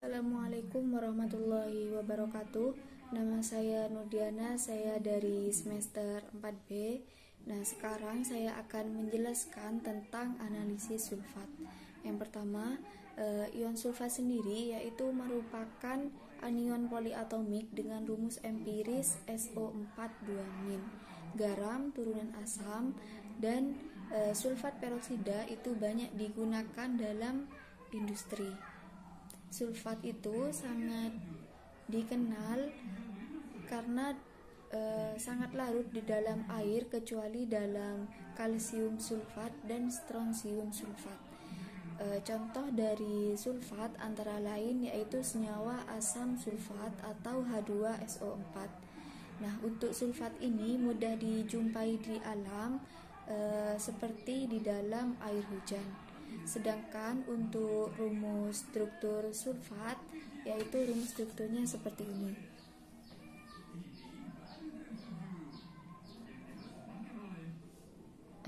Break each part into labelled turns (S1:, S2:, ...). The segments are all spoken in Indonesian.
S1: Assalamualaikum warahmatullahi wabarakatuh. Nama saya Nurdiana, saya dari semester 4B. Nah, sekarang saya akan menjelaskan tentang analisis sulfat. Yang pertama, ion sulfat sendiri yaitu merupakan anion poliatomik dengan rumus empiris SO4 2-, garam turunan asam, dan sulfat peroksida itu banyak digunakan dalam industri. Sulfat itu sangat dikenal karena sangat larut di dalam air kecuali dalam kalsium sulfat dan strontium sulfat. Contoh dari sulfat antara lain yaitu senyawa asam sulfat atau H2SO4. Nah, untuk sulfat ini mudah dijumpai di alam seperti di dalam air hujan. Sedangkan untuk rumus struktur sulfat, yaitu rumus strukturnya seperti ini.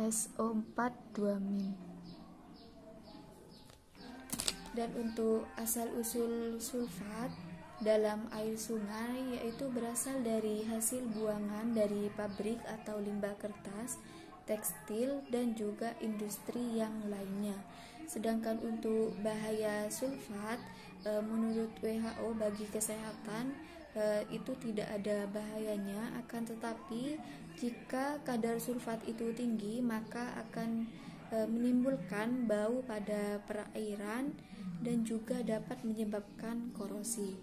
S1: SO4 2-. Dan untuk asal-usul sulfat dalam air sungai yaitu berasal dari hasil buangan dari pabrik atau limbah kertas, tekstil, dan juga industri yang lainnya. Sedangkan untuk bahaya sulfat, menurut WHO bagi kesehatan itu tidak ada bahayanya, akan tetapi jika kadar sulfat itu tinggi maka akan menimbulkan bau pada perairan dan juga dapat menyebabkan korosi.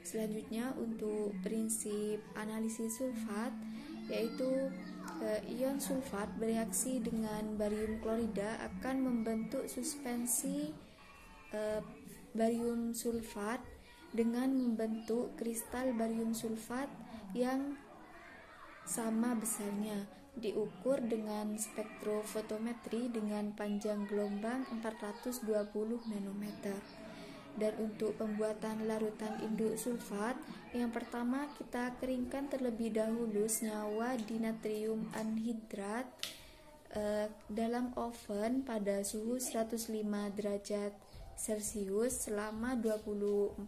S1: Selanjutnya untuk prinsip analisis sulfat, yaitu ion sulfat bereaksi dengan barium klorida akan membentuk suspensi barium sulfat dengan membentuk kristal barium sulfat yang sama besarnya, diukur dengan spektrofotometri dengan panjang gelombang 420 nanometer. Dan untuk pembuatan larutan induk sulfat, yang pertama kita keringkan terlebih dahulu senyawa dinatrium anhidrat dalam oven pada suhu 105 derajat Celcius selama 24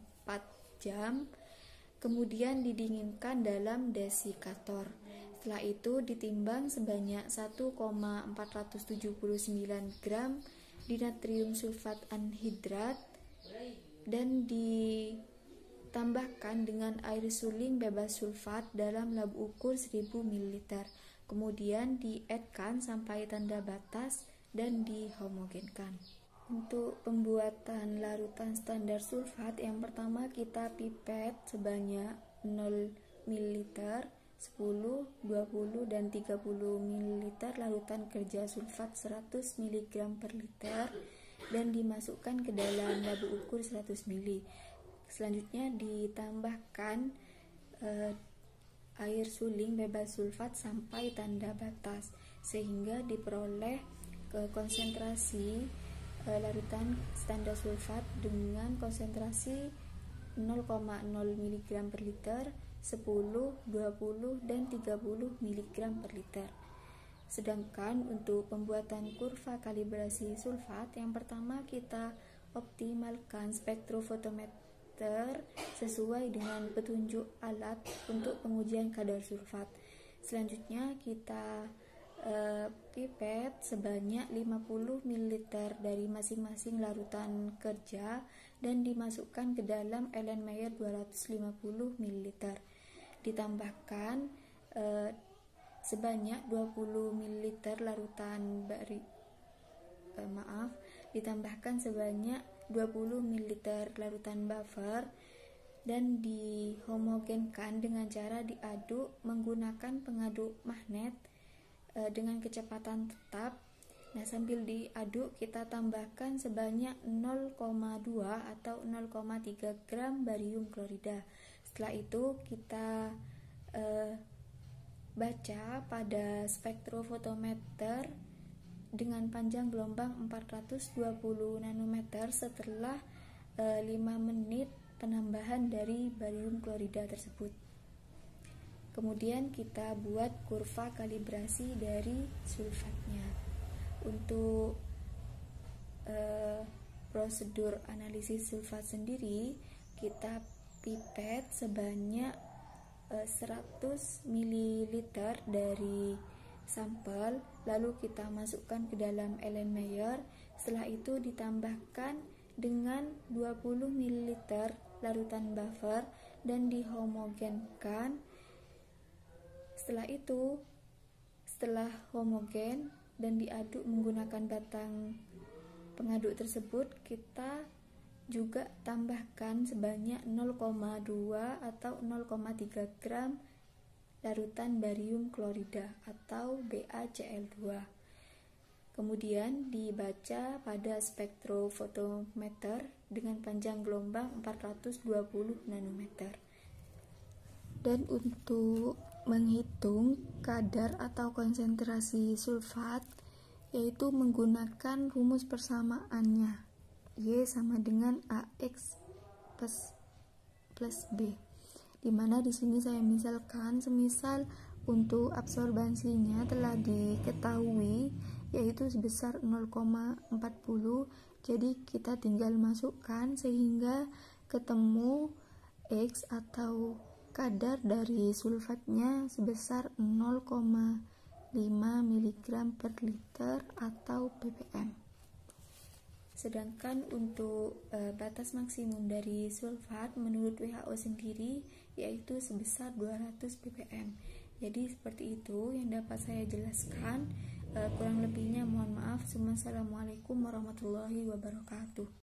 S1: jam, kemudian didinginkan dalam desikator. Setelah itu ditimbang sebanyak 1,479 gram dinatrium sulfat anhidrat dan ditambahkan dengan air suling bebas sulfat dalam lab ukur 1000 ml. Kemudian dietkan sampai tanda batas dan dihomogenkan. Untuk pembuatan larutan standar sulfat, yang pertama kita pipet sebanyak 0 ml, 10, 20, dan 30 ml larutan kerja sulfat 100 mg per liter dan dimasukkan ke dalam lab ukur 100 ml. Selanjutnya ditambahkan air suling bebas sulfat sampai tanda batas sehingga diperoleh konsentrasi larutan standar sulfat dengan konsentrasi 0,0 mg per liter, 10, 20, dan 30 mg per liter. Sedangkan untuk pembuatan kurva kalibrasi sulfat, yang pertama kita optimalkan spektrofotometer sesuai dengan petunjuk alat untuk pengujian kadar sulfat. Selanjutnya kita pipet sebanyak 50 ml dari masing-masing larutan kerja dan dimasukkan ke dalam Erlenmeyer 250 ml. Ditambahkan sebanyak 20 ml larutan ditambahkan sebanyak 20 ml larutan buffer dan dihomogenkan dengan cara diaduk menggunakan pengaduk magnet dengan kecepatan tetap. Nah, sambil diaduk kita tambahkan sebanyak 0,2 atau 0,3 gram barium klorida. Setelah itu kita baca pada spektrofotometer dengan panjang gelombang 420 nanometer setelah 5 menit penambahan dari barium klorida tersebut. Kemudian kita buat kurva kalibrasi dari sulfatnya. Untuk prosedur analisis sulfat sendiri, kita pipet sebanyak 100 ml dari sampel, lalu kita masukkan ke dalam Erlenmeyer. Setelah itu ditambahkan dengan 20 ml larutan buffer dan dihomogenkan. Setelah homogen dan diaduk menggunakan batang pengaduk tersebut, kita juga tambahkan sebanyak 0,2 atau 0,3 gram larutan barium klorida atau BaCl2. Kemudian dibaca pada spektrofotometer dengan panjang gelombang 420 nanometer. Dan untuk menghitung kadar atau konsentrasi sulfat, yaitu menggunakan rumus persamaannya, Y sama dengan AX plus B, dimana di sini saya misalkan semisal untuk absorbansinya telah diketahui yaitu sebesar 0,40, jadi kita tinggal masukkan sehingga ketemu X atau kadar dari sulfatnya sebesar 0,5 mg per liter atau ppm. Sedangkan untuk batas maksimum dari sulfat menurut WHO sendiri yaitu sebesar 200 ppm. Jadi seperti itu yang dapat saya jelaskan. Kurang lebihnya mohon maaf. Wassalamualaikum warahmatullahi wabarakatuh.